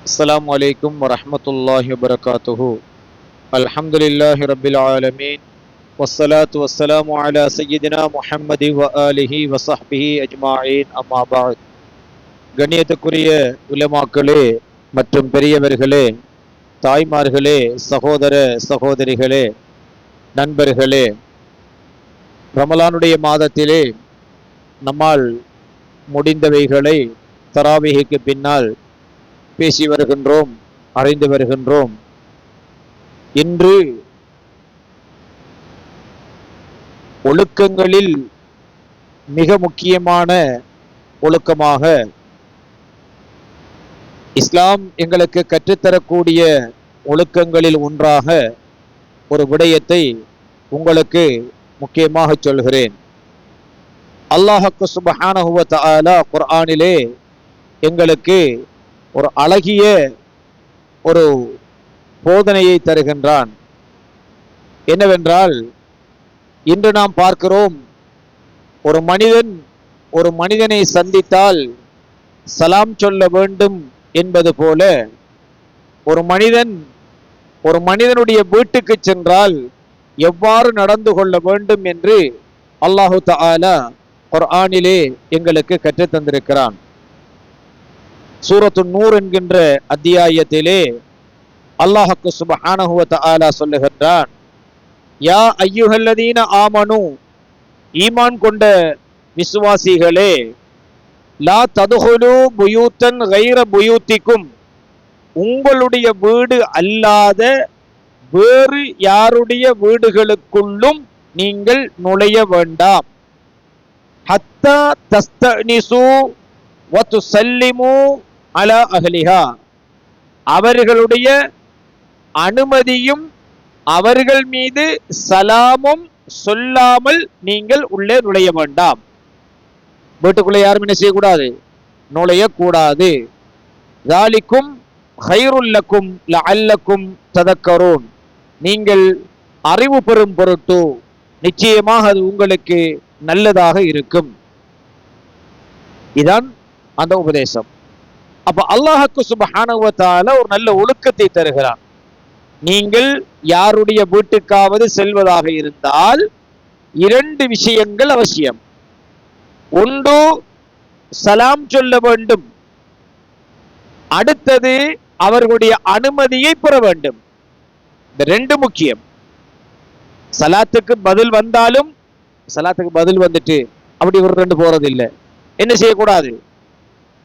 السلام عليكم ورحمة الله وبركاته. الحمد لله رب العالمين والصلاة والسلام على سيدنا محمد وآله وصحبه أجمعين أما بعد. கண்ணியத்துக்குரிய உலமாக்களே மற்றும் பெரியவர்களே, தாய்மார்களே, சகோதர சகோதரிகளே, நண்பர்களே, ரமலானுடைய மாதத்திலே நம்மால் முடிந்தவைகளை தராவீஹுக்கு பின்னால் பேசி வருகின்றோம், அறிந்து வருகின்றோம். இன்று ஒழுக்கங்களில் மிக முக்கியமான ஒழுக்கமாக இஸ்லாம் எங்களுக்கு கற்றுத்தரக்கூடிய ஒழுக்கங்களில் ஒன்றாக ஒரு விடயத்தை உங்களுக்கு முக்கியமாக சொல்கிறேன். அல்லாஹ் சுப்ஹானஹு வ தஆலா குர்ஆனிலே எங்களுக்கு ஒரு அழகிய ஒரு போதனையை தருகின்றான். என்னவென்றால், இன்று நாம் பார்க்கிறோம், ஒரு மனிதனை சந்தித்தால் சலாம் சொல்ல வேண்டும் என்பது போல ஒரு மனிதனுடைய வீட்டுக்கு சென்றால் எவ்வாறு நடந்து கொள்ள வேண்டும் என்று அல்லாஹு தஆலா குர்ஆனிலே எங்களுக்கு கற்றுத் தந்திருக்கிறான். சூரத்து நூர் என்கின்ற அத்தியாயத்திலே அல்லாஹ் சுப்ஹானஹு வ தஆலா சொல்லுகின்றான், யா அய்யுஹல்லதீன ஆமனு, ஈமான் கொண்ட விசுவாசிகளே, லா ததுகுலு புயூத்தன் கைர புயூத்திக்கும், உங்களுடைய வீடு அல்லாத வேறு யாருடைய வீடுகளுக்குள்ளும் நீங்கள் நுழைய வேண்டாம். ஹத்தா தஸ்தனிசு வ துஸல்லிமு அலா அஹ்லிஹா, அவர்களுடைய அனுமதியும் அவர்கள் மீது சலாமும் சொல்லாமல் நீங்கள் உள்ளே நுழைய வேண்டாம். வீட்டுக்குள்ளே யாரும் என்ன செய்யக்கூடாது? நுழையக்கூடாது. ذَلِكُمْ خَيْرٌ لَكُمْ لَعَلَّكُمْ تَذَكَّرُونَ, நீங்கள் அறிவு பெறும் பொருட்டு நிச்சயமாக அது உங்களுக்கு நல்லதாக இருக்கும். இதான் அந்த உபதேசம். அப்ப அல்லாஹ் சுப்ஹானஹு வ தஆலா ஒரு நல்ல ஒழுக்கத்தை தருகிறான். நீங்கள் யாருடைய வீட்டுக்காவது செல்வதாக இருந்தால் இரண்டு விஷயங்கள் அவசியம். ஒன்று, சலாம் சொல்ல வேண்டும். அடுத்தது, அவர்களுடைய அனுமதியை பெற வேண்டும். இந்த ரெண்டு முக்கியம். சலாத்துக்கு பதில் வந்தாலும், சலாத்துக்கு பதில் வந்துட்டு அப்படி ஒரு ரெண்டு போறது இல்லை. என்ன செய்யக்கூடாது?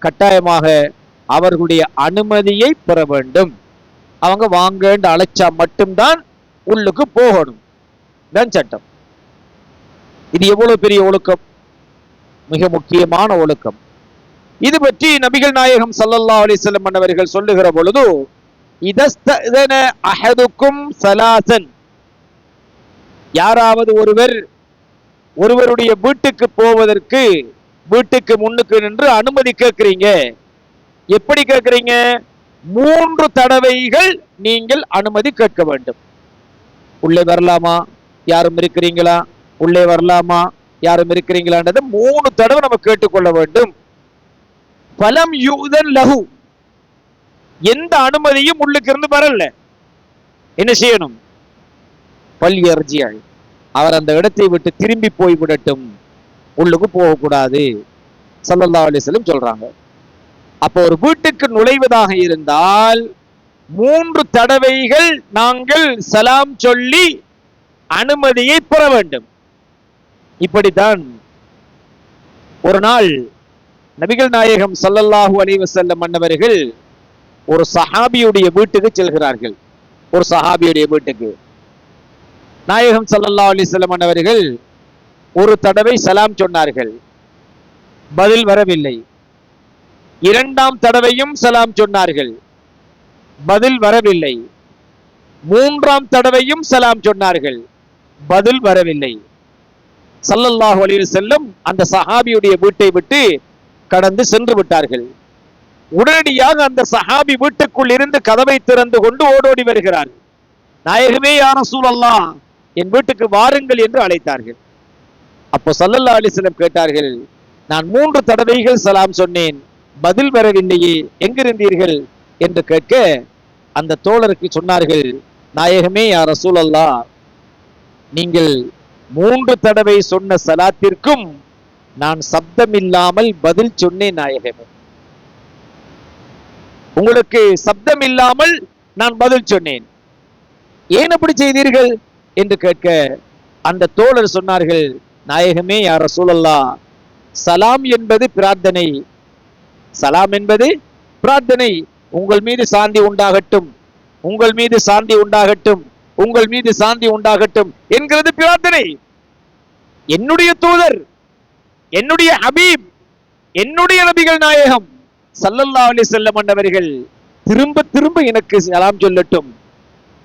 கட்டாயமாக அவர்களுடைய அனுமதியை பெற வேண்டும். அவங்க வாங்கன்னு அழைச்சா மட்டும்தான் உள்ளுக்கு போகணும். தான் சட்டம். இது எவ்வளவு பெரிய ஒழுக்கம், மிக முக்கியமான ஒழுக்கம். இது பற்றி நபிகள் நாயகம் ஸல்லல்லாஹு அலைஹி வஸல்லம் அவர்கள் சொல்லுகிற பொழுது, இதஸ்தஅன அஹதுக்கும் ஸலாசன், யாராவது ஒருவருடைய வீட்டுக்கு போவதற்கு வீட்டுக்கு முன்னுக்கு நின்று அனுமதி கேட்கிறீங்க. எப்படி கேட்கிறீங்க? 3 தடவைகள் நீங்கள் அனுமதி கேட்க வேண்டும். உள்ளே வரலாமா, யாரும் இருக்கிறீங்களா, உள்ளே வரலாமா, யாரும் இருக்கிறீங்களான்றதை 3 தடவை நம்ம கேட்டுக்கொள்ள வேண்டும். பலம் யூதன் லஹு, எந்த அனுமதியும் உள்ளுக்கு இருந்து வரல, என்ன செய்யணும்? பல்யர்ஜியா, அவர் அந்த இடத்தை விட்டு திரும்பி போய் விடட்டும், உள்ளுக்கு போகக்கூடாது ஸல்லல்லாஹு அலைஹி வஸல்லம் சொல்றாங்க. அப்போ ஒரு வீட்டுக்கு நுழைவதாக இருந்தால் 3 தடவைகள் நாங்கள் சலாம் சொல்லி அனுமதியை பெற வேண்டும். இப்படித்தான் ஒரு நாள் நபிகள் நாயகம் ஸல்லல்லாஹு அலைஹி வஸல்லம் அன்னவர்கள் ஒரு சஹாபியுடைய வீட்டுக்கு செல்கிறார்கள். ஒரு சஹாபியுடைய வீட்டுக்கு நாயகம் ஸல்லல்லாஹு அலைஹி வஸல்லம் அன்னவர்கள் ஒரு தடவை சலாம் சொன்னார்கள், பதில் வரவில்லை. 2ஆம் தடவையும் சலாம் சொன்னார்கள், பதில் வரவில்லை. 3ஆம் தடவையும் சலாம் சொன்னார்கள், பதில் வரவில்லை. ஸல்லல்லாஹு அலைஹி வஸல்லம் அந்த சஹாபியுடைய வீட்டை விட்டு கடந்து சென்று விட்டார்கள். உடனடியாக அந்த சஹாபி வீட்டுக்குள் இருந்து கதவை திறந்து கொண்டு ஓடோடி வருகிறார். நாயகமே, யா ரசூலல்லாஹ், என் வீட்டுக்கு வாருங்கள் என்று அழைத்தார்கள். அப்போ ஸல்லல்லாஹு அலைஹி வஸல்லம் கேட்டார்கள், நான் 3 தடவைகள் சலாம் சொன்னேன், பதில் வரவில்லையே, எங்கிருந்தீர்கள்? என்று கேட்க அந்த தோழருக்கு சொன்னார்கள், நாயகமே யா ரசூலல்லாஹ், நீங்கள் 3 தடவை சொன்ன சலாத்திற்கும் நான் சப்தமில்லாமல் பதில் சொன்னேன் நாயகமே. உங்களுக்கு சப்தம் இல்லாமல் நான் பதில் சொன்னேன், ஏன் அப்படி செய்தீர்கள் என்று கேட்க அந்த தோழர் சொன்னார்கள், நாயகமே யா ரசூலல்லாஹ், சலாம் என்பது பிரார்த்தனை, சலாம் என்பது பிரார்த்தனை. உங்கள் மீது சாந்தி உண்டாகட்டும், உங்கள் மீது சாந்தி உண்டாகட்டும், உங்கள் மீது சாந்தி உண்டாகட்டும் என்கிறது பிரார்த்தனை. என்னுடைய தூதர், என்னுடைய ஹபீப், என்னுடைய நபிகள் நாயகம் ஸல்லல்லாஹு அலைஹி வஸல்லம் அவர்கள் திரும்ப திரும்ப எனக்கு சலாம் சொல்லட்டும்,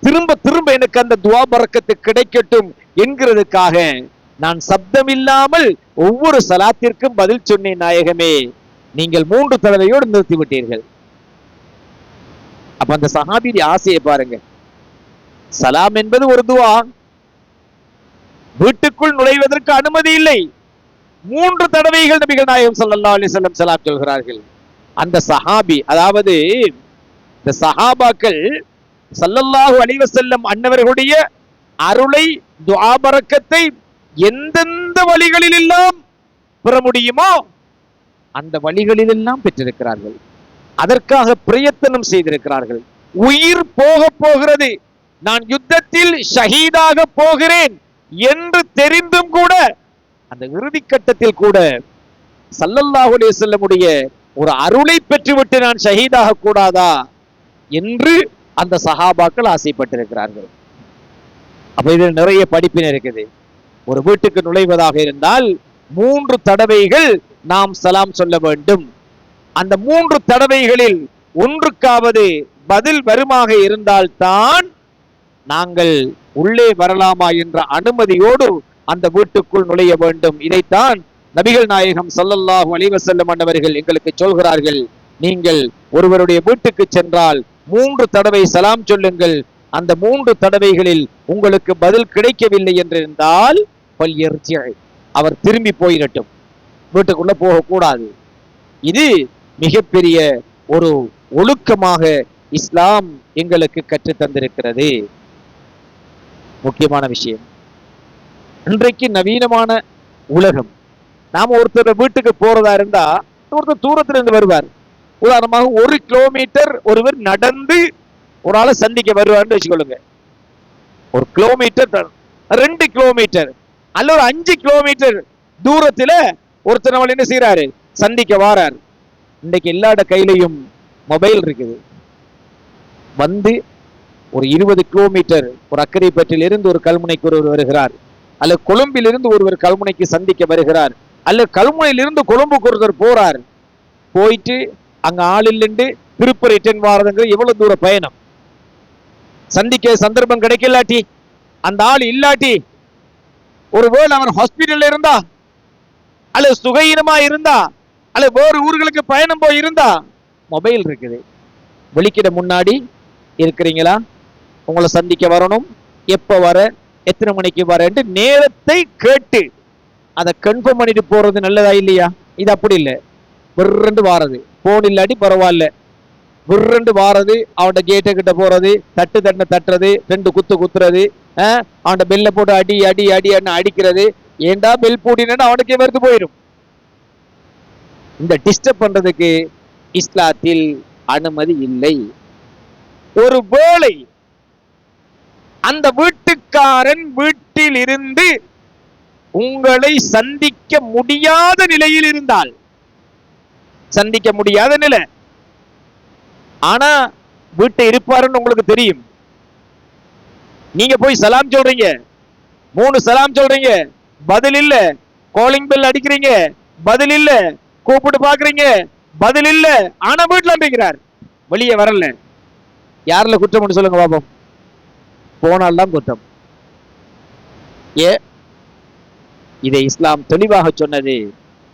திரும்ப திரும்ப எனக்கு அந்த துஆ பரக்கத்து கிடைக்கட்டும் என்கிறதுக்காக நான் சப்தம் இல்லாமல் ஒவ்வொரு சலாத்திற்கும் பதில் சொன்னேன் நாயகமே. நீங்கள் 3 தடவையோடு நிறுத்தி விட்டீர்கள். அப்ப அந்த சஹாபியுடைய ஆசையை பாருங்க. சலாம் என்பது ஒரு துஆ, வீட்டுக்குள் நுழைவதற்கு அனுமதி இல்லை. 3 தடவைகள் நபிகள் நாயகம் ஸல்லல்லாஹு அலைஹி வஸல்லம் சலாம் சொல்கிறார்கள். அந்த சஹாபி, அதாவது இந்த சஹாபாக்கள் ஸல்லல்லாஹு அலைஹி வஸல்லம் அன்னவர்களுடைய அருளை, துஆ பரக்கத்தை எந்தெந்த வழிகளில் எல்லாம் பெற முடியுமோ அந்த வழிகளில் எல்லாம் பெற்றிருக்கிறார்கள். அதற்காக பிரயத்தனம் செய்திருக்கிறார்கள். உயிர் போக போகிறது, நான் யுத்தத்தில் ஷஹீதாக போகிறேன் என்று தெரிந்தும் கூட அந்த இறுதி கட்டத்தில் கூட ஸல்லல்லாஹு அலைஹி வஸல்லமுடைய ஒரு அருளை பெற்றுவிட்டு நான் ஷஹீதாக கூடாதா என்று அந்த சஹாபாக்கள் ஆசைப்பட்டிருக்கிறார்கள். அப்ப இதில் நிறைய படிப்பினை இருக்குது. ஒரு வீட்டுக்கு நுழைவதாக இருந்தால் 3 தடவைகள் நாம் சலாம் சொல்ல வேண்டும். அந்த 3 தடவைகளில் ஒன்றுக்காவது பதில் வருமாக இருந்தால்தான் நாங்கள் உள்ளே வரலாமா என்ற அனுமதியோடு அந்த வீட்டுக்குள் நுழைய வேண்டும். இதைத்தான் நபிகள் நாயகம் ஸல்லல்லாஹு அலைஹி வஸல்லம் அவர்கள் எங்களுக்கு சொல்கிறார்கள், நீங்கள் ஒருவருடைய வீட்டுக்கு சென்றால் 3 தடவை சலாம் சொல்லுங்கள். அந்த 3 தடவைகளில் உங்களுக்கு பதில் கிடைக்கவில்லை என்றிருந்தால் அவர் திரும்பி போயிடட்டும், வீட்டுக்குள்ள போகக்கூடாது. இது மிகப்பெரிய ஒரு ஒழுக்கமாக இஸ்லாம் எங்களுக்கு கற்றுத் தந்திருக்கிறது. முக்கியமான விஷயம். இன்றைக்கு நவீனமான உலகம். நாம ஒருத்தர் வீட்டுக்கு போறதா இருந்தா ஒருத்தர் தூரத்துல இருந்து வருவார். உதாரணமாக 1 கிலோமீட்டர் ஒருவர் நடந்து ஒரு ஆளை சந்திக்க வருவார்னு வச்சுக்கொள்ளுங்க. 1 கிலோமீட்டர், 2 கிலோமீட்டர் அல்ல ஒரு 5 கிலோமீட்டர் தூரத்துல ஒருத்தர் நம்மள என்ன செய்யறாரு, சந்திக்க வாரார். இன்னைக்கு எல்லாட கையிலையும் மொபைல் இருக்குது. வந்து ஒரு 20 கிலோமீட்டர், ஒரு அக்கரைப்பற்றில் இருந்து ஒரு கல்முனைக்கு ஒருவர் வருகிறார், அல்லது கொழும்பில் இருந்து ஒருவர் கல்முனைக்கு சந்திக்க வருகிறார், அல்லது கல்முனையில் இருந்து கொழும்புக்கு ஒருவர் போறார். போயிட்டு அங்க ஆள் இல்லைண்டு திருப்ப ரிட்டர்ன் வாரதுங்கிற எவ்வளவு தூர பயணம். சந்திக்க சந்தர்ப்பம் கிடைக்கலாட்டி, அந்த ஆள் இல்லாட்டி, ஒருவேளை அவர் ஹாஸ்பிட்டல்ல இருந்தா, அல்லது சுகையினமா இருந்தா, அல்லது வேறு ஊர்களுக்கு பயணம் போய் இருந்தா, மொபைல் இருக்குது. வெளிக்கிட முன்னாடி இருக்கிறீங்களா, உங்களை சந்திக்க வரணும், எப்ப வர, எத்தனை மணிக்கு வரேன்ட்டு நேரத்தை கேட்டு அதை கன்ஃபார்ம் பண்ணிட்டு போறது நல்லதா இல்லையா? இது அப்படி இல்லை. விரண்டு வாரது, போன் இல்லாட்டி பரவாயில்ல, விரண்டு வாரது, அவனோட கேட்டை கிட்ட போறது, தட்டு தண்ணை தட்டுறது, 2 குத்து குத்துறது, அவனோட பெல்ல போட்டு அடி அடி அடி அடிக்கிறது. ஏண்டா பெல் பூட்டினா அவனுக்கே வெறுத்து போயிடும். இந்த டிஸ்டர்ப் பண்றதுக்கு இஸ்லாத்தில் அனுமதி இல்லை. ஒரு வேளை அந்த வீட்டுக்காரன் வீட்டில் இருந்து உங்களை சந்திக்க முடியாத நிலையில் இருந்தால், சந்திக்க முடியாத நிலை, ஆனா வீட்டை இருப்பாருன்னு உங்களுக்கு தெரியும், நீங்க போய் சலாம் சொல்றீங்க, 3 சலாம் சொல்றீங்க, பதில் இல்ல, காலிங் பெல் அடிக்கிறீங்க, பதில் இல்ல, கூப்பிட்டு பாக்குறீங்க, பதில் இல்ல, ஆனா வீட்டுல இருக்கிறார், வெளியே வரல, யாருல குற்றம் சொல்லுங்க பாப்போம்? போனால்தான் குற்றம். இதை இஸ்லாம் தெளிவாக சொன்னது.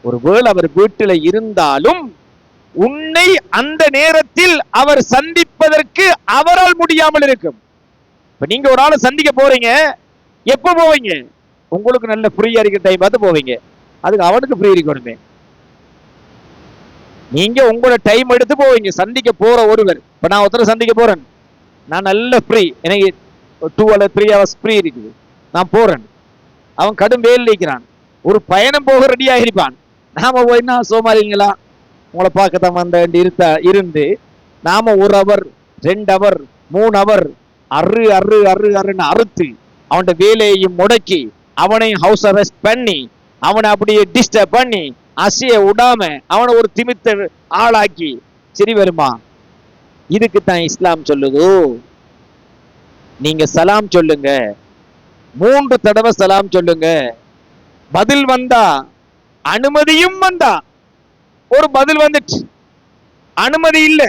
ஒருவேளை அவர் வீட்டில் இருந்தாலும் உன்னை அந்த நேரத்தில் அவர் சந்திப்பதற்கு அவரால் முடியாமல் இருக்கும். இப்ப நீங்க ஒரு ஆளை சந்திக்க போறீங்க, எப்ப போவீங்க? உங்களுக்கு நல்ல ஃப்ரீயா இருக்கிற டைம் பார்த்து போவீங்க. அதுக்கு அவனுக்கு ஃப்ரீ இருக்கணுமே. நீங்க உங்களோட டைம் எடுத்து போவீங்க. சந்திக்க போற ஒருவர், இப்ப நான் ஒருத்தரை சந்திக்க போறேன், நான் நல்ல ஃப்ரீ, எனக்கு 2 அல்லது 3 ஹவர்ஸ் ஃப்ரீ இருக்குது, நான் போறேன். அவன் கடும் வேல் நிற்கிறான், ஒரு பயணம் போக ரெடியா இருப்பான். நாம போயின்னா சோமாளிங்களா உங்களை பார்க்கத்தான் வந்த இருந்து நாம 1 ஹவர் 2 ஹவர் 3 ஹவர் அருன்னு அறுத்து அவன் வேலையையும் முடக்கி அவனையும் ஹவுஸ் அரெஸ்ட் பண்ணி அவனை அப்படியே டிஸ்டர்ப் பண்ணி அசைய விடாம அவனை ஒரு திமித்த ஆளாக்கி சரி வருமா? இதுக்குத்தான் இஸ்லாம் சொல்லுது, நீங்க சலாம் சொல்லுங்க, 3 தடவை சலாம் சொல்லுங்க. பதில் வந்தா, அனுமதியும் வந்தா, ஒரு பதில் வந்துச்சு, அனுமதி இல்ல,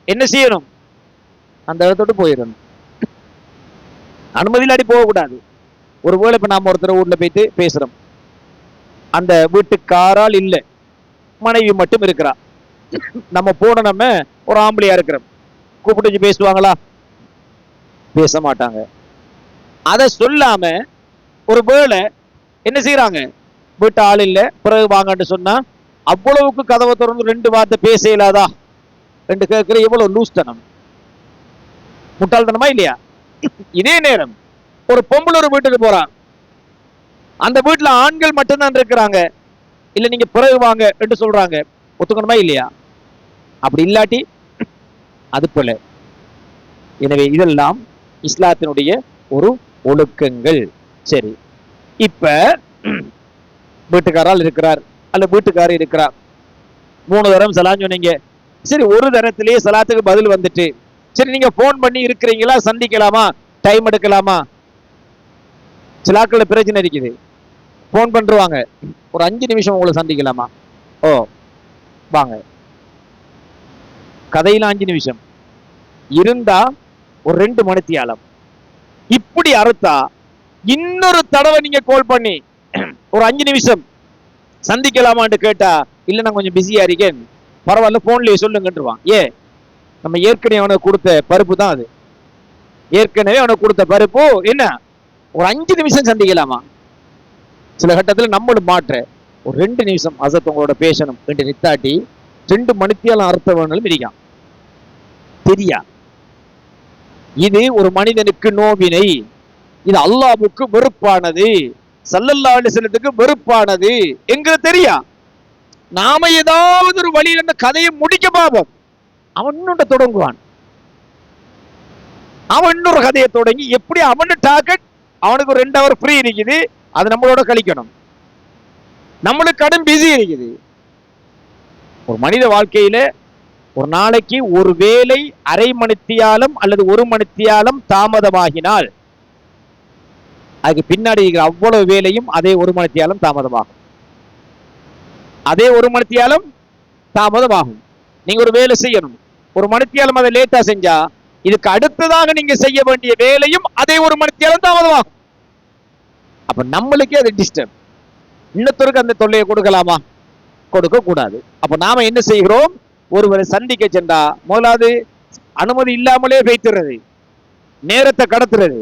என்ன செய்யணும்? அந்த இடத்தோடு போயிடணும். அனுமதி இல்லாட்டி போகக்கூடாது. ஒருவேளை இப்ப நாம ஒருத்தர் வீட்டுல போயிட்டு பேசுறோம், அந்த வீட்டுக்காரால் இல்ல, மனைவி மட்டும் இருக்கிறா, நம்ம போன நம்ம ஒரு ஆம்பளையா இருக்கிறோம், கூப்பிட்டு பேசுவாங்களா? பேச மாட்டாங்க. அதை சொல்லாம ஒரு வேளை என்ன செய்யறாங்க, வீட்டு ஆள் இல்ல பிறகு வாங்கன்னு சொன்னா அவ்வளவுக்கு கதவை திறந்து 2 வார்த்தை பேச இயலாதா ரெண்டு கேட்கிற எவ்வளவு லூஸ்தனம், முட்டாள்தனமா இல்லையா? இதே நேரம் ஒரு பொம்பளை ஒரு வீட்டுக்கு போறான், அந்த வீட்டுல ஆண்கள் மட்டும்தான் இருக்கிறாங்க, இல்ல நீங்க பிறகு வாங்க என்று சொல்றாங்க, ஒத்துக்கணுமா இல்லையா? அப்படி இல்லாட்டி அது போல. எனவே இதெல்லாம் இஸ்லாத்தினுடைய ஒரு ஒழுக்கங்கள். சரி, இப்ப வீட்டுக்காரால் இருக்கிறார் அல்ல வீட்டுக்காரர் இருக்கிறார், 3 தரம் சலாம் சொன்னீங்க, சரி ஒரு தரத்திலேயே சலாத்துக்கு பதில் வந்துட்டு, சரி நீங்க போன் பண்ணி இருக்கிறீங்களா, சந்திக்கலாமா, டைம் எடுக்கலாமா? சிலாக்கள் பிரச்சனை இருக்குது, போன் பண்றாங்க, ஒரு 5 நிமிஷம் உங்களை சந்திக்கலாமா? ஓ வாங்க. கதையில 5 நிமிஷம் இருந்தா ஒரு 2 மணித்தியாலம். இப்படி அறுத்தா இன்னொரு தடவை நீங்க கால் பண்ணி ஒரு 5 நிமிஷம் சந்திக்கலாமான்னு கேட்டா, இல்ல நான் கொஞ்சம் பிஸியா இருக்கேன், பரவாயில்ல போன்லயே சொல்லுங்கன்றுவான். நம்ம ஏற்கனவே அவனுக்கு கொடுத்த பருப்பு தான் அது, ஏற்கனவே அவனுக்கு கொடுத்த பருப்பு என்ன, ஒரு 5 நிமிஷம் சந்திக்கலாமா? சில கட்டத்தில் நம்மளும் மாற்ற ஒரு 2 நிமிஷம் அசத் உங்களோட பேசணும் என்று நித்தாட்டி 2 மணித்தியாலம் அர்த்தம் வேணாலும் இருக்கான் தெரியா. இது ஒரு மனிதனுக்கு நோவினை, இது அல்லாஹ்வுக்கு வெறுப்பானது, ஸல்லல்லாஹு அலைஹி வஸல்லத்துக்கு வெறுப்பானது எங்க தெரியா. நாம ஏதாவது ஒரு வழியில் அந்த கதையை முடிக்க பார்ப்போம், அவன் இன்னொன்று தொடங்குவான், அவன் இன்னொரு கதையை தொடங்கி எப்படி அவனு டார்கெட், அவனுக்கு ஒரு 2 ஹவர் ஃப்ரீ இருக்குது, அது நம்மளோட கழிக்கணும், நம்மளுக்கு கடும் பிஸி இருக்குது. ஒரு மனித வாழ்க்கையில ஒரு நாளைக்கு ஒரு வேலை அரை மணித்தியாலம் அல்லது 1 மணித்தியாலம் தாமதமாகினால் அதுக்கு பின்னாடி அவ்வளவு வேலையும் அதே 1 மணித்தியாலம் தாமதமாகும், அதே 1 மணித்தியாலம் தாமதமாகும். நீங்க ஒரு வேலை செய்யணும், 1 மணித்தியாலம் அதை லேட்டா செஞ்சா இதுக்கு அடுத்ததாக நீங்க செய்ய வேண்டிய வேலையும் அதே 1 மணித்தியாலம் தாமதமாகும். அப்ப நம்மளுக்கே அது டிஸ்டர்ப். இன்னொருத்தருக்கு அந்த தொல்லையை கொடுக்கலாமா? கொடுக்க கூடாது. அப்ப நாம என்ன செய்கிறோம், ஒருவரை சந்திக்க சென்றா முதலாவது அனுமதி இல்லாமலே வைத்துறது, நேரத்தை கடத்துறது.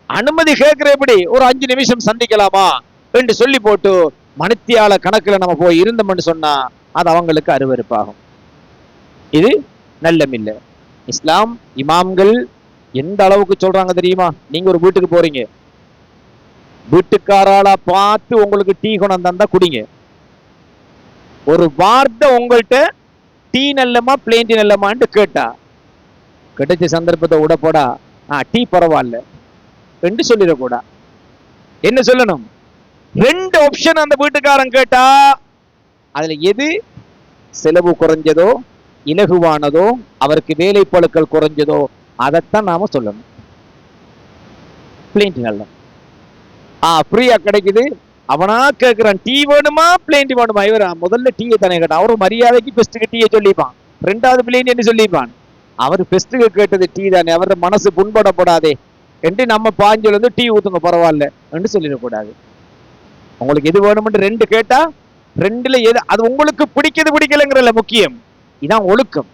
அனுமதி கேட்கிற எப்படி, ஒரு 5 நிமிஷம் சந்திக்கலாமா என்று சொல்லி போட்டு மணித்தியால கணக்குல நம்ம போய் இருந்தோம்னு சொன்னா அது அவங்களுக்கு அருவருப்பாகும். இது நல்லமில்லை. இஸ்லாம் இமாம்கள் எந்த அளவுக்கு சொல்றாங்க தெரியுமா? நீங்க ஒரு வீட்டுக்கு போறீங்க, வீட்டுக்காரால பார்த்து உங்களுக்கு டீ கொண்டு தந்தா குடிங்க, ஒரு வார்த்தை உங்கள்கிட்ட டீ நல்லமா பிளேன் டீ நல்லமான்னு கேட்டா, கிடைச்ச சந்தர்ப்பத்தை உடப்போடா டீ பரவாயில்ல என்று சொல்லிடக்கூடா. என்ன சொல்லணும்? 2 ஆப்ஷன் அந்த வீட்டுக்காரன் கேட்டா அதுல எது செலவு குறைஞ்சதோ இலகுவானதோ அவருக்கு வேலை பழுக்கள் குறைஞ்சதோ அதைத்தான் நாம சொல்லணும். பிளேன் டீ நல்ல ஃப்ரீயா கிடைக்குது, அவனா கேட்கிறான் டீ வேணுமா பிளேன் டீ வேணுமா, இவர் முதல்ல டீயை தானே கேட்டான், அவரு மரியாதைக்கு பெஸ்ட்டுக்கு டீயை சொல்லிப்பான், 2வது பிளேன் என்ன சொல்லிப்பான், அவர் பெஸ்ட்டுக்கு கேட்டது டீ தானே, அவரோட மனசு புண்படப்படாதே என்று நம்ம பாஞ்சல் வந்து டீ ஊத்துங்க பரவாயில்ல என்று சொல்லிடக்கூடாது. உங்களுக்கு எது வேணும்னு 2 கேட்டா 2ல எது அது உங்களுக்கு பிடிக்கிறது பிடிக்கலங்கிறல முக்கியம், இதான் ஒழுக்கம்.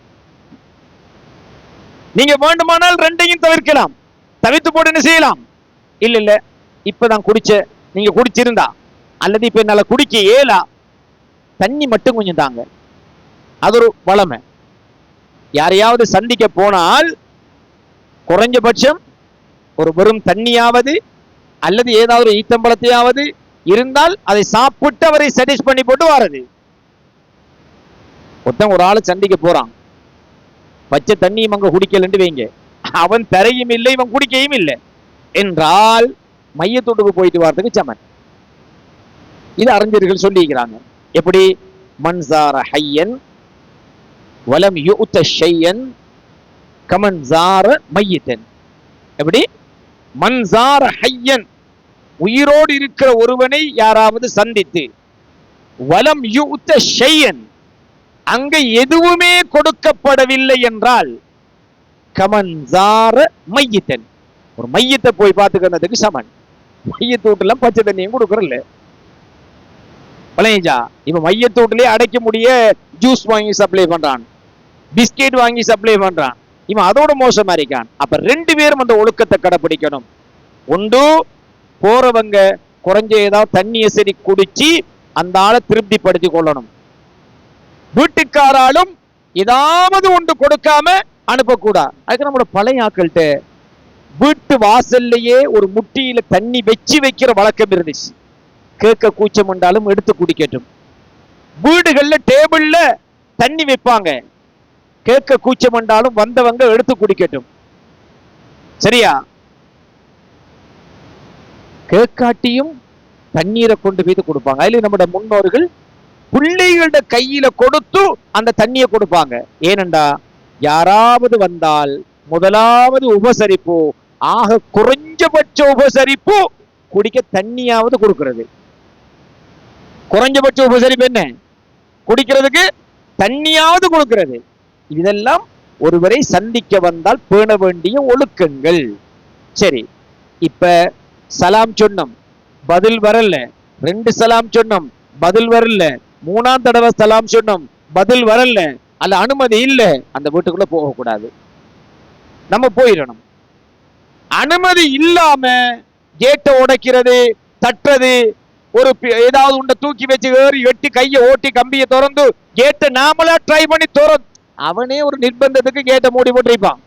நீங்க வேண்டுமானால் 2ஐயும் தவிர்க்கலாம், தவிர்த்து போட்டு என்ன செய்யலாம், இல்ல இல்ல இப்பதான் குடிச்ச, நீங்க குடிச்சிருந்தா அல்லது இப்ப என்னால குடிக்க ஏலா, தண்ணி மட்டும் கொஞ்சம் தாங்க, அது ஒரு வளமை. யாரையாவது சந்திக்க போனால் குறைஞ்சபட்சம் ஒரு வெறும் தண்ணியாவது அல்லது ஏதாவது ஈத்தம்பழத்தையாவது இருந்தால் அதை சாப்பிட்டு அவரை சாட்டிஸ்ஃபை பண்ணி போட்டு வாரது. ஒருத்தன் ஒரு ஆளை சந்திக்க போறான், பச்சை தண்ணியும் அங்க குடிக்கலன்னு வைங்க, அவன் தரையும் இல்லை இவன் குடிக்கையும் இல்லை என்றால் மையத்தோட்டுக்கு போயிட்டு வரதுக்கு சமன். இது அறிஞர்கள் சொல்லிக்கிறாங்க. எப்படி? மன்சார ஹையன் வலம் யுத்த ஷையன் கமன் ஜார மையத்தன். எப்படி? மன்சார ஹையன், உயிரோடு இருக்கிற ஒருவனை யாராவது சந்தித்து, வலம் யுத்த ஷையன், அங்க எதுவுமே கொடுக்கப்படவில்லை என்றால் கமன் ஜார மையத்தன், ஒரு மையத்தை போய் பார்த்துக்கிறதுக்கு சமன். மையத்தூட்டுல பச்சை தண்ணியும் கொடுக்கறல பழையஜா. இப்ப மையத்தூட்டிலே அடைக்க முடிய ஜூஸ் வாங்கி சப்ளை பண்றான், பிஸ்கெட் வாங்கி சப்ளை பண்றான், இவன் அதோட மோசமா இருக்கான். அப்ப ரெண்டு பேரும் அந்த ஒழுக்கத்தை கடைபிடிக்கணும். ஒன்று, போறவங்க குறைஞ்ச ஏதாவது தண்ணியை சரி குடிச்சு அந்த ஆளை திருப்திப்படுத்திக் கொள்ளணும். வீட்டுக்காராலும் ஏதாவது ஒன்று கொடுக்காம அனுப்பக்கூடாது. அதுக்கு நம்மளோட பழைய ஆக்கள்கிட்ட வீட்டு வாசல்லையே ஒரு முட்டியில தண்ணி வச்சு வைக்கிற வழக்கம் இருந்துச்சு. கேட்க கூச்சம் என்றாலும் எடுத்து குடிக்கட்டும். வீடுகள்ல டேபிள்ல தண்ணி வைப்பாங்க, கேட்க கூச்சம் என்றாலும் வந்தவங்க எடுத்து குடிக்கட்டும். சரியா? கேட்காட்டியும் தண்ணீரை கொண்டு போய் கொடுப்பாங்க. அதுல நம்முடைய முன்னோர்கள் பிள்ளைகளோட கையில கொடுத்து அந்த தண்ணியை கொடுப்பாங்க. ஏனென்றா யாராவது வந்தால் முதலாவது உபசரிப்பு, ஆக குறைஞ்சபட்ச உபசரிப்பு குடிக்க தண்ணியாவது கொடுக்கிறது. குறைஞ்சபட்ச உபசரிப்பு என்ன? குடிக்கிறதுக்கு தண்ணியாவது கொடுக்கிறது. இதெல்லாம் ஒருவரை சந்திக்க வந்தால் பேண வேண்டிய ஒழுக்கங்கள். சரி, இப்ப சலாம் சொன்னோம், பதில் வரல. 2 சலாம் சொன்னோம், பதில் வரல. 3ஆம் தடவை சலாம் சொன்னோம், பதில் வரல. அல்ல அனுமதி இல்ல, அந்த வீட்டுக்குள்ள போகக்கூடாது, நம்ம போயிடணும். அனுமதி இல்லாம கேட்டை உடைக்கிறது, தட்டுறது, ஒரு ஏதாவது உண்ட தூக்கி வச்சு ஏறி வெட்டி கையை ஓட்டி கம்பியை திறந்து கேட்டை நாமளா ட்ரை பண்ணி திறந்து, அவனே ஒரு நிர்பந்தத்துக்கு கேட்டை மூடி போட்டிருப்பான்.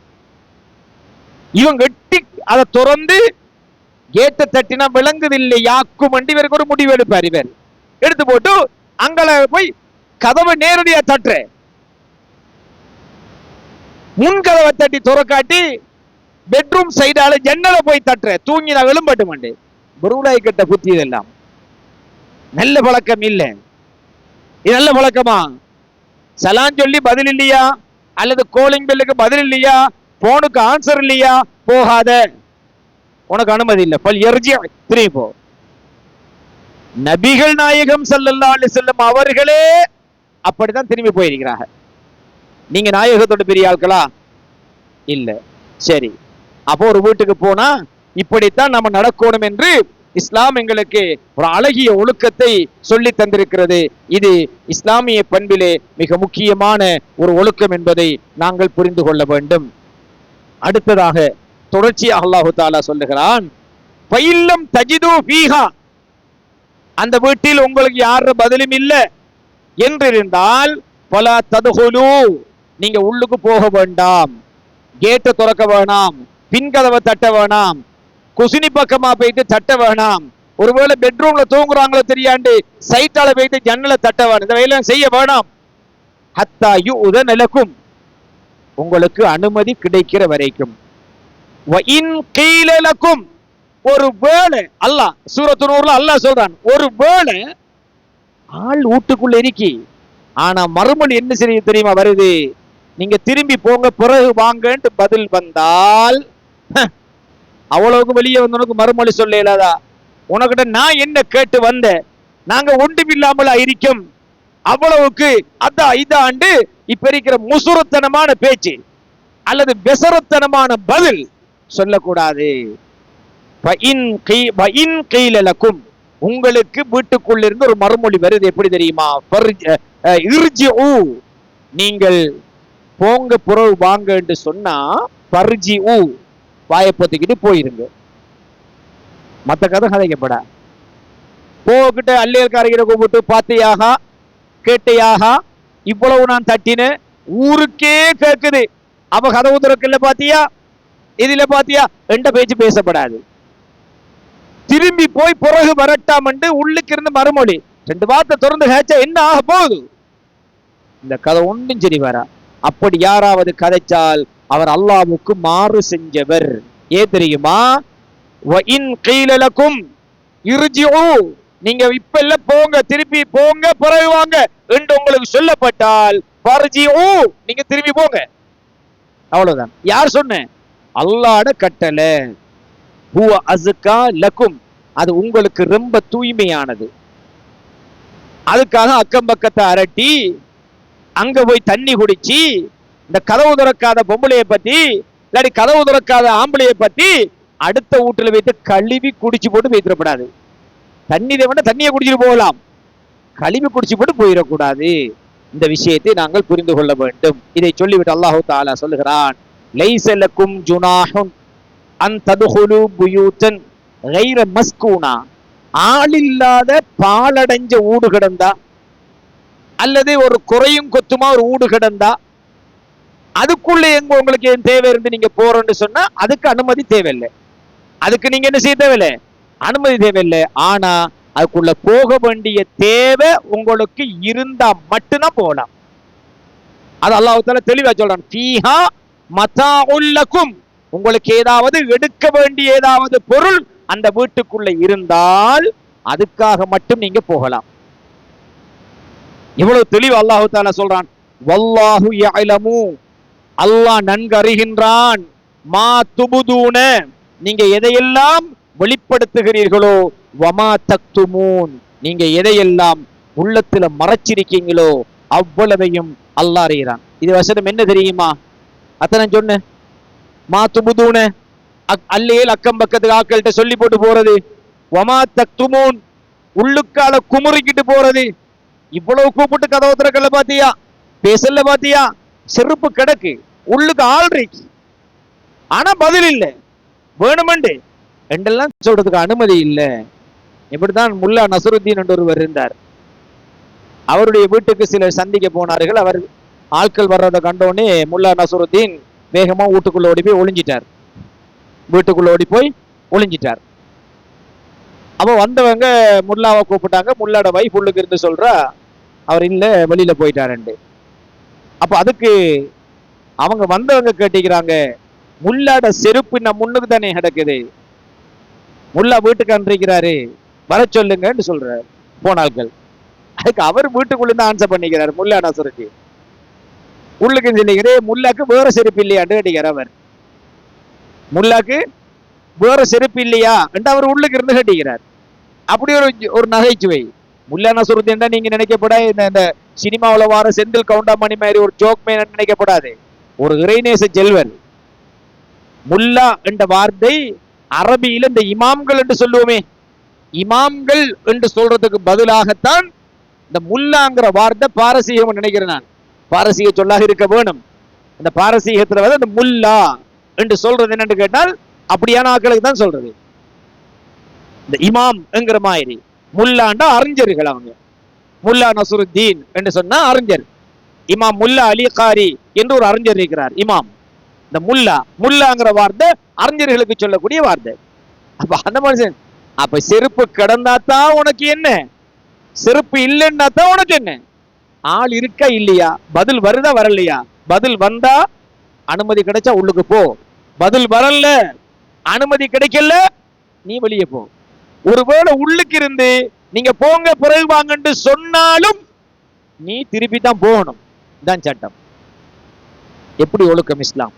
இவன் வெட்டி அதை திறந்து கேட்டை தட்டினா விளங்குது இல்லை யாக்கும் வண்டி இவருக்கு ஒரு முடிவு எடுப்பார். இவர் எடுத்து போட்டு அங்கே போய் கதவை நேரடியா தட்டுற, முன் கதவை தட்டி துறக்காட்டி பெட்ரூம் சைடால ஜன்னலை போய் தட்டுற, தூங்கினா விளம்பட்டு மாண்டு. பொருளாய் கட்ட புத்தி இதெல்லாம் நல்ல பழக்கம் இல்லை. இது நல்ல பழக்கமா? சலான் சொல்லி பதில் இல்லையா, அல்லது கோலிங் பெல்லுக்கு பதில் இல்லையா, போனுக்கு ஆன்சர் இல்லையா, போகாத, உனக்கு அனுமதி இல்லை, பல் எர்ஜி, திரும்பி போ. நபிகள் நாயகம் ஸல்லல்லாஹு அலைஹி வஸல்லம் அவர்களே அப்படித்தான் திரும்பி போயிருக்கிறாங்க. நீங்க நாயகத்தோட பெரிய ஆட்களா? இல்ல. சரி, அப்போ ஒரு வீட்டுக்கு போனா இப்படித்தான் நம்ம நடக்கணும் என்று இஸ்லாம் எங்களுக்கு ஒரு அழகிய ஒழுக்கத்தை சொல்லி தந்திருக்கிறது. இது இஸ்லாமிய பண்பிலே மிக முக்கியமான ஒரு ஒழுக்கம் என்பதை நாங்கள் புரிந்து கொள்ள வேண்டும். அடுத்ததாக தொடர்ச்சியாக அல்லாஹு தஆலா சொல்லுகிறான், ஃபைல்லம் தஜிது ஃபீஹா, அந்த வீட்டில் உங்களுக்கு யார பதிலும் இல்லை என்றிருந்தால் ஃபலா ததுஹுலு, நீங்க உள்ளுக்கு போக வேண்டாம், கேட்டை திறக்க வேணாம், பின்கதவை தட்ட வேணாம், குசினி பக்கமா போயிட்டு தட்ட வேணாம், ஒருவேளை பெட்ரூம்ல தூங்குறாங்களோ தெரியாண்டு சைட்டால போயிட்டு ஜன்னல தட்ட வேணாம், இந்த வேலையெல்லாம் செய்ய வேணாம். ஹத்தா யுஅதன லக்கும், உங்களுக்கு அனுமதி கிடைக்கிற வரைக்கும். வ இன் கீல லக்கும், ஒருவேளை அல்லாஹ் சூரத்து நூர்ல அல்லாஹ் சொல்றான், ஒருவேளை ஆள் வீட்டுக்குள்ள இருக்கி, ஆனா மறுமொழி என்ன செய்ய தெரியுமா வருது, நீங்க திரும்பி போங்க பிறகு வாங்கன்ட்டு பதில் வந்தால், அவ்வளவுக்கு வெளியே வந்து உனக்கு மறுமொழி சொல்ல இயலாதா? உனக்கிட்ட நான் என்ன கேட்டு வந்தேன், நாங்க ஒன்றுமில்லாமலா இருக்கும், அவ்வளவுக்கு அதான் இதாண்டு இப்ப இருக்கிற முசுரத்தனமான பேச்சு அல்லது பெசரத்தனமான பதில் சொல்லக்கூடாது. உங்களுக்கு வீட்டுக்குள்ள இருந்து ஒரு மறுமொழி வருது, எப்படி தெரியுமா? நீங்கள் போங்க புறவு வாங்க என்று சொன்னா பர்ஜி ஊ, வாயப்பத்திக்கிட்டு போயிருங்க, மத்த கதை கதைக்கப்பட. போகிட்ட அல்லையல்காரரை கூப்பிட்டு பார்த்தையாக கேட்டையாக இவ்வளவு நான் தட்டினேன், ஊருக்கே கேட்குது. அப்ப கதவு திறக்கல பாத்தியா, இதுல பாத்தியா என்ற பேச்சு பேசப்படாது. திரும்பி போய் பிறகு வரட்டாம் என்று உள்ளுக்கு இருந்து மறுமொழி. 2 வார்த்தை திறந்து கேச்சா என்ன ஆக போகுது? இந்த கதை ஒன்றும் சரி வரா. அப்படி யாராவது கதைச்சால் அவர் அல்லாஹ்வுக்கு மாறு செஞ்சவர். ஏன் தெரியுமா? நீங்க இப்ப இல்ல போங்க, திருப்பி போங்க, பிறகு வாங்க என்று உங்களுக்கு சொல்லப்பட்டால் நீங்க திரும்பி போங்க, அவ்வளவுதான். யார் சொன்ன? அல்லாஹ்ட கட்டளை. ஹுவ அஸ்கா லக்கும், அது உங்களுக்கு ரொம்ப தூய்மையானது. அதுக்காக அக்கம் பக்கத்தை அரட்டி அங்க போய் தண்ணி குடிச்சு இந்த கதவு திறக்காத பொம்பளைய பத்தி இல்லாட்டி கதவு திறக்காத ஆம்பளைய பத்தி அடுத்த வீட்டுல வைத்து கழுவி குடிச்சு போட்டு வைத்திடப்படாது. தண்ணி தேவன தண்ணியை குடிச்சிட்டு போகலாம், கழுவி குடிச்சு போட்டு போயிடக்கூடாது. இந்த விஷயத்தை நாங்கள் புரிந்து கொள்ள வேண்டும். இதை சொல்லிவிட்டு அல்லாஹு தஆலா சொல்லுகிறான், லைஸ லக்கும் ஜுனாஹுன் அன் ததுகுலு புயூதன் கைர மஸ்கூனா. ஆளில்லாத பாலடைஞ்ச ஊடு கிடந்தா அல்லது ஒரு குறையும் கொத்துமா ஒரு ஊடு கிடந்தா அதுக்குள்ள எங்க உங்களுக்கு ஏன் தேவை இருந்து நீங்க போறோம்னு சொன்னா அதுக்கு அனுமதி தேவையில்லை. அதுக்கு நீங்க என்ன செய்ய தேவையில்லை, அனுமதி தேவையில்லை. ஆனா அதுக்குள்ள போக வேண்டிய தேவை உங்களுக்கு இருந்தா மட்டும்தான் போகலாம். அது அல்லாஹ் தஆலா தெளிவா சொல்றான், ஃபீஹா மதாஉல் லக்கும், உங்களுக்கு ஏதாவது எடுக்க வேண்டிய ஏதாவது பொருள் அந்த வீட்டுக்குள்ள இருந்தால் அதுக்காக மட்டும் நீங்க போகலாம். இவ்வளவு தெளிவு அல்லாஹ் தஆலா சொல்றான். வல்லாஹு யஅலமு, அல்லாஹ் நன்கு அறிகின்றான். மா துபுதூன, நீங்க எதையெல்லாம் வெளிப்படுத்துகிறீர்களோ, வமா தக்துமூன், நீங்க எதையெல்லாம் உள்ளத்துல மறைச்சிருக்கீங்களோ அவ்வளவையும் அல்லாஹ் அறிகிறான். இது வசனம் என்ன தெரியுமா? அத்தனை சொன்ன மா துபுதூன, அல்லையில் அக்கம் பக்கத்துக்கு ஆக்கள்கிட்ட சொல்லி போட்டு போறது, வமா தக்துமூன், உள்ளுக்கால குமுறிக்கிட்டு போறது. இவ்வளவு கூப்பிட்டு கதவு திறக்கல பாத்தியா, பேசல பாத்தியா, செருப்பு கிடக்கு, உள்ளுக்கு ஆள்றீக்கு, ஆனா பதில் இல்ல, வேணுமெண்டு என்றெல்லாம் சொல்றதுக்கு அனுமதி இல்லை. இப்படித்தான் முல்லா நசருத்தீன் என்று ஒருவர் இருந்தார். அவருடைய வீட்டுக்கு சிலர் சந்திக்க போனார்கள். அவர் ஆட்கள் வர்றதை கண்டோடனே முல்லா நசருத்தீன் வேகமா வீட்டுக்குள்ள ஓடி போய் ஒளிஞ்சிட்டார். வீட்டுக்குள்ள ஓடி போய் ஒளிஞ்சிட்டார். அப்ப வந்தவங்க முல்லாவை கூப்பிட்டாங்க. முல்லாட வைஃப் உள்ளுக்கு இருந்து சொல்றா, அவர் இல்ல, வெளியில போயிட்டாருண்டு. அப்ப அதுக்கு அவங்க வந்தவங்க கேட்டிக்கிறாங்க, முல்லாட செருப்பு நம்ம முன்னுக்கு தானே கிடக்குது, முல்லா வீட்டுக்கு அன்றிக்கிறாரு, வர சொல்லுங்கன்னு சொல்றாரு போனாள்கள். அதுக்கு அவர் வீட்டுக்குள்ள இருந்து ஆன்சர் பண்ணிக்கிறார் முல்லா நசருக்கு. உள்ளுக்கு சொல்லிக்கிறே, முல்லாக்கு வேற செருப்பு இல்லையான்னு கேட்டிக்கிறார் அவர். முல்லாக்கு வேற செருப்பு இல்லையா என்று அவர் உள்ளுக்கு இருந்து கேட்டிக்கிறார். அப்படி ஒரு நகைச்சுவை. முல்லா நசருத்தீன் நீங்க நினைக்கப்பட இந்த சினிமாவில் வார செந்தில் கவுண்டாமணி மாதிரி ஒரு ஜோக் மேன் நினைக்கப்படாது. ஒரு இறைநேச செல்வர். முல்லா என்ற வார்த்தை அரபியில இந்த இமாம்கள் என்று சொல்லுவோமே, இமாம்கள் என்று சொல்றதுக்கு பதிலாகத்தான் இந்த முல்லாங்கிற வார்த்தை பாரசீகம் நினைக்கிறேன் நான். பாரசீக சொல்லாக இருக்க வேணும். இந்த பாரசீகத்துல வந்து அந்த முல்லா என்று சொல்றது என்னன்னு கேட்டால் அப்படியான ஆட்களுக்கு தான் சொல்றது. இந்த இமாம் என்கிற மாதிரி. முல்லாண்டா அறிஞர்கள் அவங்க. முல்லா நசருத்தீன் என்று சொன்னா அறிஞர். இமாம் முல்லா அலி காரி என்று ஒரு அறிஞர் இருக்கிறார், இமாம். இந்த முல்லா, முல்லாங்கிற வார்த்தை அறிஞர்களுக்கு சொல்லக்கூடிய வார்த்தை. அப்ப அந்த மனுஷன், அப்ப செருப்பு கிடந்தாத்தான் உனக்கு என்ன, செருப்பு இல்லைன்னா தான் உனக்கு என்ன? ஆள் இருக்கா இல்லையா, பதில் வருதா வரலையா? பதில் வந்தா அனுமதி கிடைச்சா உள்ளுக்கு போ, பதில் வரல, அனுமதி கிடைக்கல, நீ வெளியே போ. ஒருவேளை உள்ளுக்கு இருந்து நீங்க போங்க பிறகு வாங்கன்னு சொன்னாலும் நீ திருப்பி தான் போகணும். தான் சட்டம். எப்படி ஒழுக்கம் இஸ்லாம்,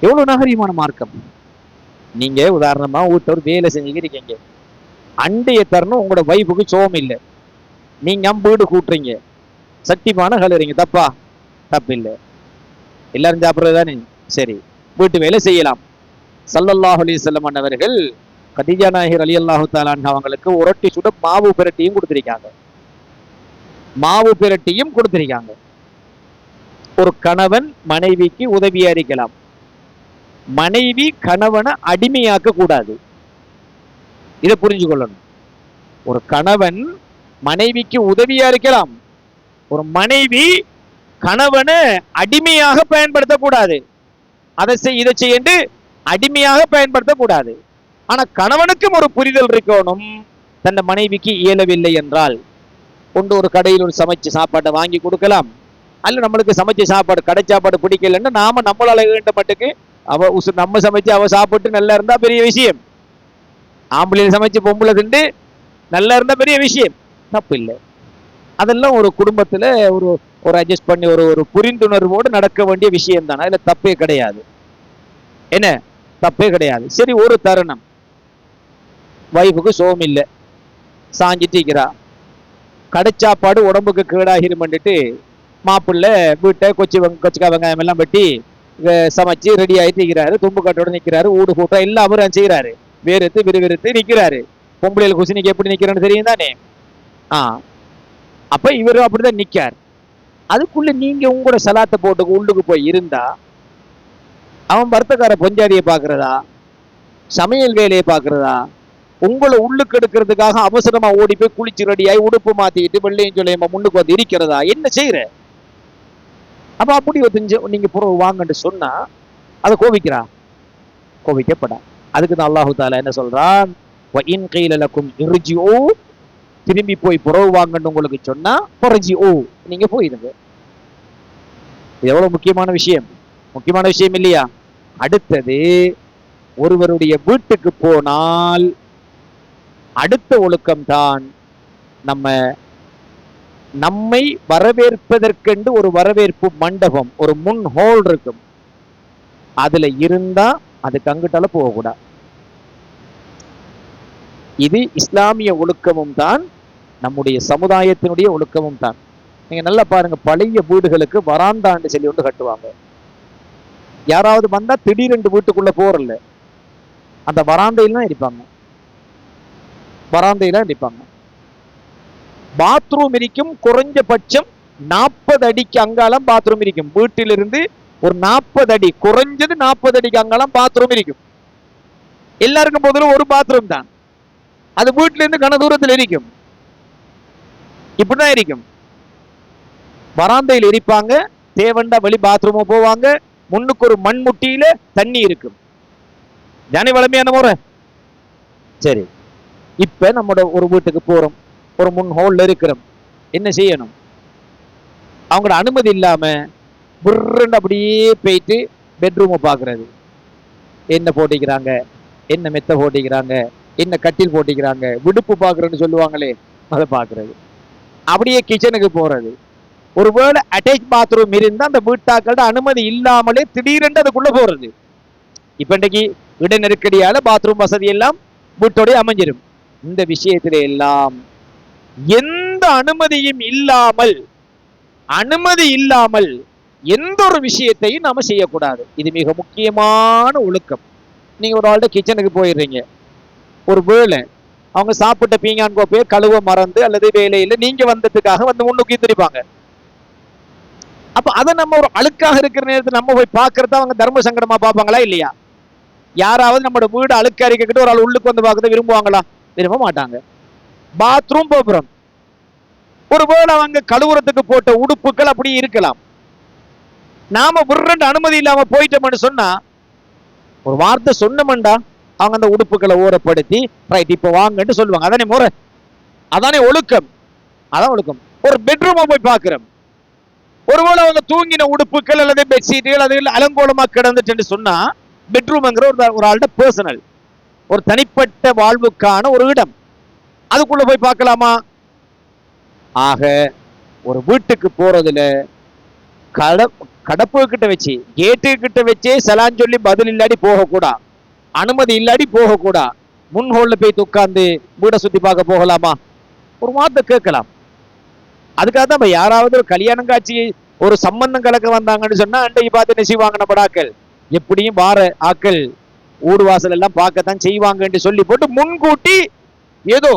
எவ்வளவு நாகரீகமான மார்க்கம். நீங்க உதாரணமா வீட்டோர் வேலை செஞ்சுக்கிறீங்க, அண்டைய தரணும் உங்களோட வைஃபுக்கு சோம் இல்லை, நீங்க வீடு கூட்டுறீங்க, சக்திமான கலறீங்க, தப்பா? தப்பு இல்லை, எல்லாரும் சாப்பிட்றதுதானே. சரி, வீட்டு வேலை செய்யலாம். ஸல்லல்லாஹு அலைஹி வஸல்லம் அவர்கள் கதீஜா நாயகி ரலியல்லாஹு தஆலா அன்ஹா அவங்களுக்கு உரட்டி சுட மாவு பிரட்டியும் கொடுத்திருக்காங்க. மாவு பிரட்டியும் கொடுத்திருக்காங்க. ஒரு கணவன் மனைவிக்கு உதவியா இருக்கலாம், மனைவி கணவனை அடிமையாக்க கூடாது. இதை புரிஞ்சு கொள்ளணும். ஒரு கணவன் மனைவிக்கு உதவியா இருக்கலாம், ஒரு மனைவி கணவனை அடிமையாக பயன்படுத்தக்கூடாது. அதை செய் இதை செய்ய அடிமையாக பயன்படுத்தக்கூடாது. ஆனா கணவனுக்கும் ஒரு புரிதல் இருக்கணும். தன் மனைவிக்கு இயலவில்லை என்றால் கொண்டு ஒரு கடையில் ஒரு சமைச்ச சாப்பாட்டை வாங்கி கொடுக்கலாம். அல்ல நம்மளுக்கு சமைச்ச சாப்பாடு கடை சாப்பாடு பிடிக்கலன்னு நாம நம்மளால வேண்ட மட்டுக்கு நம்ம சமைச்சு அவ சாப்பிட்டு நல்லா இருந்தா பெரிய விஷயம். ஆம்பளையில சமைச்சு பொம்பளை திண்டு நல்லா இருந்தா பெரிய விஷயம், தப்பு இல்லை. அதெல்லாம் ஒரு குடும்பத்துல ஒரு ஒரு அட்ஜஸ்ட் பண்ணி ஒரு ஒரு புரிந்துணர்வோடு நடக்க வேண்டிய விஷயம் தானே. அதுல தப்பே கிடையாது. என்ன தப்பே கிடையாது. சரி, ஒரு தருணம் வைஃபுக்கு சோம் இல்லை, சாஞ்சிட்டு இருக்கிறா. கடைச்சாப்பாடு உடம்புக்கு கேடாகிருமன்ட்டு மாப்பிள்ளை வீட்டை கொச்சிக்காய் வெங்காயம் எல்லாம் வெட்டி சமைச்சு ரெடி ஆகிட்டு இருக்கிறாரு. தும்பு கட்டோட நிற்கிறாரு. ஊடு கூட்டம் எல்லாம் அவரும் செய்கிறாரு. வேறுத்து விறுவிறுத்து நிற்கிறாரு. பொம்பளையில குசினிக்கு எப்படி நிற்கிறான்னு தெரியும் தானே. அப்ப இவரும் அப்படிதான் நிக்கார். அதுக்குள்ள நீங்க உங்களோட சலாத்தை போட்டு உள்ளுக்கு போய் இருந்தா அவன் வர்த்தக்கார பொஞ்சாதியை பாக்குறதா, சமையல் வேலையை பாக்குறதா, உங்களை உள்ளுக்கு எடுக்கிறதுக்காக அவசரமா ஓடி போய் குளிச்சு ரெடியாகி உடுப்பு மாத்திக்கிட்டு வெள்ளையும் சொல்லியமா முன்னுக்கு வந்து இருக்கிறதா, என்ன செய்யற? அப்ப அப்படி நீங்க புறவு வாங்கன்னு சொன்னா அதை கோபிக்கிறா? கோபிக்கப்படா. அதுக்கு தான் அல்லாஹு தாலா என்ன சொல்றான், திரும்பி போய் புறவு வாங்கன்னு உங்களுக்கு சொன்னா நீங்க போயிருங்க. இது எவ்வளவு முக்கியமான விஷயம், முக்கியமான விஷயம் இல்லையா? அடுத்தது, ஒருவருடைய வீட்டுக்கு போனால் அடுத்த ஒழுக்கம் தான் நம்மை வரவேற்பதற்கென்று ஒரு வரவேற்பு மண்டபம், ஒரு முன் ஹோல் இருக்கும். அதுல இருந்தா அதுக்கு அங்கிட்டால போகக்கூடாது. இது இஸ்லாமிய ஒழுக்கமும் தான், நம்முடைய சமுதாயத்தினுடைய ஒழுக்கமும் தான். நீங்க நல்லா பாருங்க, பழைய வீடுகளுக்கு வராந்தாண்டு சொல்லி ஒன்று கட்டுவாங்க. யாராவது வந்தா திடீரென்று வீட்டுக்குள்ள போறல, அந்த வராந்தையில இருப்பாங்க. வராந்தையில இருப்பாங்க. பாத்ரூம் இருக்கும். குறைஞ்சபட்சம் 40 அடிக்கு அங்காலம் பாத்ரூம் இருக்கும். வீட்டிலிருந்து ஒரு 40 அடி, குறைஞ்சது 40 அடிக்கு அங்காலம் பாத்ரூம் இருக்கும். எல்லாருக்கும் பொதுவில் ஒரு பாத்ரூம் தான். அது வீட்டில இருந்து கன தூரத்தில் இருக்கும். இப்படிதான் இருக்கும். வராந்தையில் இருப்பாங்க. தேவண்டா வெளி பாத்ரூம் போவாங்க. முன்னுக்கு ஒரு மண்முட்டியில தண்ணி இருக்கும். ஜானி வளமையான முறை. சரி, இப்ப நம்மளோட ஒரு வீட்டுக்கு போறோம், ஒரு முன் ஹோல்ல இருக்கிறோம். என்ன செய்யணும்? அவங்களோட அனுமதி இல்லாம அப்படியே போயிட்டு பெட்ரூமை பாக்குறது. என்ன போட்டிக்கிறாங்க, என்ன மெத்த போட்டிக்கிறாங்க, என்ன கட்டில் போட்டிக்கிறாங்க, விடுப்பு பாக்குறேன்னு சொல்லுவாங்களே, அதை பாக்குறது. அப்படியே கிச்சனுக்கு போறது. ஒருவேளை அட்டாச் பாத்ரூம் இருந்தா அந்த வீட்டாக்களோட அனுமதி இல்லாமலே திடீரென்று அதுக்குள்ள போறது. இப்ப இன்றைக்கு இட நெருக்கடியால பாத்ரூம் வசதி எல்லாம் வீட்டோட அமைஞ்சிடும். இந்த விஷயத்தில எல்லாம் எந்த அனுமதியும் இல்லாமல் எந்த ஒரு விஷயத்தையும் நாம செய்யக்கூடாது. இது மிக முக்கியமான ஒழுக்கம். நீங்க ஒரு ஆள்கிட்ட கிச்சனுக்கு போயிடுறீங்க. ஒரு வேளை அவங்க சாப்பிட்ட பீங்கான் கோப்பையை கழுவ மறந்து அல்லது வேலையில நீங்க வந்ததுக்காக வந்து முன்னுக்கு திருப்பாங்க. அப்ப அதை நம்ம ஒரு அழுக்காக இருக்கிற நேரத்தில் நம்ம போய் பார்க்கறத அவங்க தர்ம சங்கடமா பார்ப்பாங்களா இல்லையா? யாராவது நம்மளோட வீடு அழுக்கா இருக்கிட்டு ஒரு ஆள் உள்ளுக்கு வந்து பார்க்கறத விரும்புவாங்களா? விரும்ப மாட்டாங்க. பாத்ரூம் போகிறோம், ஒருவேளை அவங்க கழுவுறதுக்கு போட்ட உடுப்புகள் அப்படி இருக்கலாம். நாம விருண்டு அனுமதி இல்லாம போயிட்டோம்னு சொன்னா, ஒரு வார்த்தை சொன்னோம்டா அவங்க அந்த உடுப்புகளை ஊறப்படுத்தி ரைட் இப்ப வாங்கன்னு சொல்லுவாங்க. அதானே முறை, அதானே ஒழுக்கம். அதான் ஒழுக்கம். ஒரு பெட்ரூமை போய் பார்க்கிறோம், ஒருவேளை அவங்க தூங்கின உடுப்புகள் அல்லது பெட்ஷீட்டுகள் அது அலங்கோலமா கிடந்துட்டு சொன்னா, பெட்ரூம்ங்கிற ஒரு ஆள்கிட்ட பர்சனல், ஒரு தனிப்பட்ட வாழ்வுக்கான ஒரு இடம். அதுக்குள்ள போய் பார்க்கலாமா? ஆக ஒரு வீட்டுக்கு போறதுல கடப்பு கிட்ட வச்சு, கேட்டு கிட்ட வச்சே சலான் சொல்லி பதில் இல்லாடி போகக்கூடா, அனுமதி இல்லாடி போகக்கூடா. முன் ஹோல்ல போய் உட்கார்ந்து வீடை சுத்தி பார்க்க போகலாமா? ஒரு வார்த்தை கேட்கலாம். அதுக்காக தான் யாராவது ஒரு கல்யாணம் காட்சி ஒரு சம்பந்தம் கலக்க வந்தாங்கன்னு சொன்னா அன்றைக்கு பார்த்து என்ன செய்வாங்க? நம்ம ஆக்கள் எப்படியும் வார ஆக்கள் ஊடு வாசல் எல்லாம் பார்க்கத்தான் செய்வாங்கன்னு சொல்லி போட்டு முன்கூட்டி ஏதோ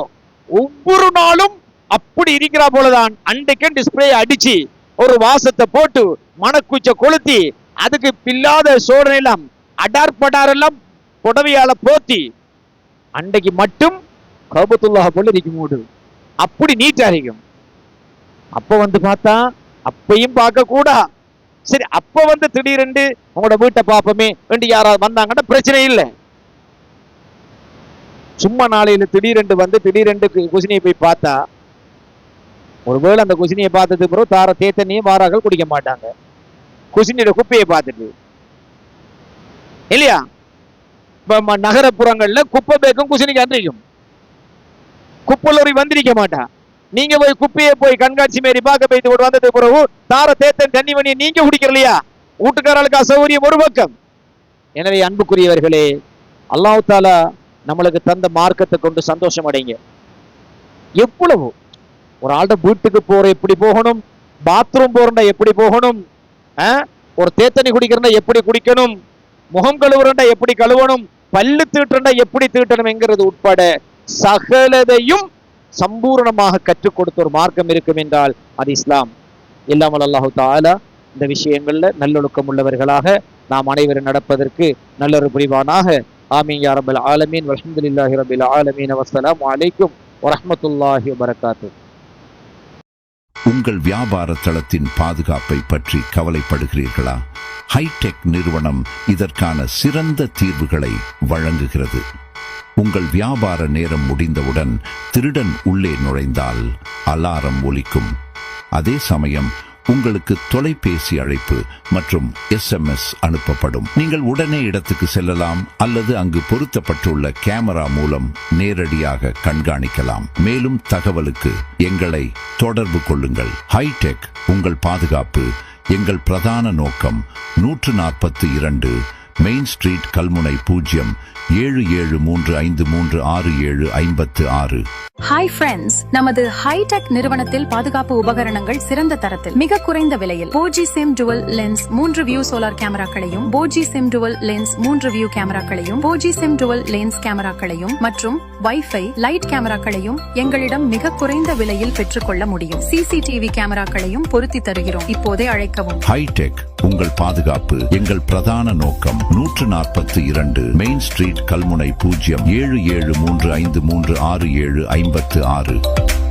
ஒவ்வொரு நாளும் அப்படி இருக்கிறா போலதான் அன்றைக்கு டிஸ்பிளே அடிச்சு ஒரு வாசத்தை போட்டு மணக்குச்ச கொளுத்தி அதுக்கு பில்லாத சோழனை எல்லாம் அடார் படார் எல்லாம் புடவையால போத்தி அன்றைக்கு மட்டும் கபத்துல்லாஹ் போல இருக்கும். மூடு அப்படி நீட்டா இருக்கும். அப்ப வந்து பார்த்தா அப்பையும் பார்க்க கூடா. சரி, அப்ப வந்து திடீரென்று உங்களோட வீட்டை பார்ப்போமே என்று யாராவது வந்தாங்கன்னா பிரச்சனை இல்லை. சும்மா நாளையில திடீரென்று வந்து திடீரென்று குசினியை போய் பார்த்தா, ஒருவேளை அந்த குசினியை பார்த்தது பிறகு தார தேத்தண்ணியும் வாராக்கள் குடிக்க மாட்டாங்க. குசினியோட குப்பையை பார்த்துட்டு இல்லையா? நகரப்புறங்கள்ல குப்பை பேக்கும் குசினிக்கு அன்றைக்கும் குப்பலோரி வந்திருக்க மாட்டா. நீங்க போய் குப்பையை போய் கண்காட்சி மாரி பார்க்க போயிட்டு வந்தது பிறகு தார தேத்தன் தண்ணி மணியை நீங்க குடிக்கிறலையா? வீட்டுக்காரர்களுக்கு அசௌகரியம் ஒரு பக்கம். எனவே அன்புக்குரியவர்களே, அல்லாஹ் தாலா நம்மளுக்கு தந்த மார்க்கத்தை கொண்டு சந்தோஷம் அடைங்க. எவ்வளவு ஒரு ஆள்கிட்ட வீட்டுக்கு போற எப்படி போகணும், பாத்ரூம் போறா எப்படி போகணும், ஒரு தேத்தண்ணி குடிக்கிறா எப்படி குடிக்கணும், முகம் கழுவுறா எப்படி கழுவணும், பல்லு தீட்டுறா எப்படி தீட்டணும் என்கிறது உட்பட சகலதையும் சம்பூர்ணமாக கற்றுக் கொடுத்த ஒரு மார்க்கம் இருக்கும் என்றால் அது இஸ்லாம். இல்லாமல் அல்லாஹு தஆலா இந்த விஷயங்கள்ல நல்லொழுக்கம் உள்ளவர்களாக நாம் அனைவரும் நடப்பதற்கு நல்லொரு புரிவானாக. ஆமீன் யா ரப்பல் ஆலமீன். வல்ஹம்துலில்லாஹி ரப்பில் ஆலமீன். வஸ்ஸலாமு அலைக்கும் வரஹ்மத்துல்லாஹி வபரகாத்துஹு. உங்கள் வியாபார தளத்தின் பாதுகாப்பை பற்றி கவலைப்படுகிறீர்களா? ஹைடெக் நிறுவனம் இதற்கான சிறந்த தீர்வுகளை வழங்குகிறது. உங்கள் வியாபார நேரம் முடிந்தவுடன் திருடன் உள்ளே நுழைந்தால் அலாரம் ஒலிக்கும். அதே சமயம் உங்களுக்கு தொலைபேசி அழைப்பு மற்றும் SMS அனுப்பப்படும். நீங்கள் உடனே இடத்துக்கு செல்லலாம் அல்லது அங்கு பொருத்தப்பட்டுள்ள கேமரா மூலம் நேரடியாக கண்காணிக்கலாம். மேலும் தகவலுக்கு எங்களை தொடர்பு கொள்ளுங்கள். ஹைடெக், உங்கள் பாதுகாப்பு எங்கள் பிரதான நோக்கம். 142 main street, Kalmunai 07735365756. Hi friends, நமது ஹைடெக் நிறுவனத்தில் பாதுகாப்பு உபகரணங்கள் சிறந்த தரத்தில் மிக குறைந்த விலையில் போஜி sim dual lens 3 view solar கேமராக்களையும், போஜி சிம் டுவல் லென்ஸ் 3 வியூ கேமராக்களையும், போஜி சிம் டுவல் லென்ஸ் கேமராக்களையும் மற்றும் வைஃபை லைட் கேமராக்களையும் எங்களிடம் மிக குறைந்த விலையில் பெற்றுக்கொள்ள முடியும். CCTV கேமராக்களையும் பொருத்தி தருகிறோம். இப்போதே அழைக்கவும். ஹைடெக், உங்கள் பாதுகாப்பு எங்கள் பிரதான நோக்கம். 142 மெயின் ஸ்ட்ரீட், கல்முனை 07735365756.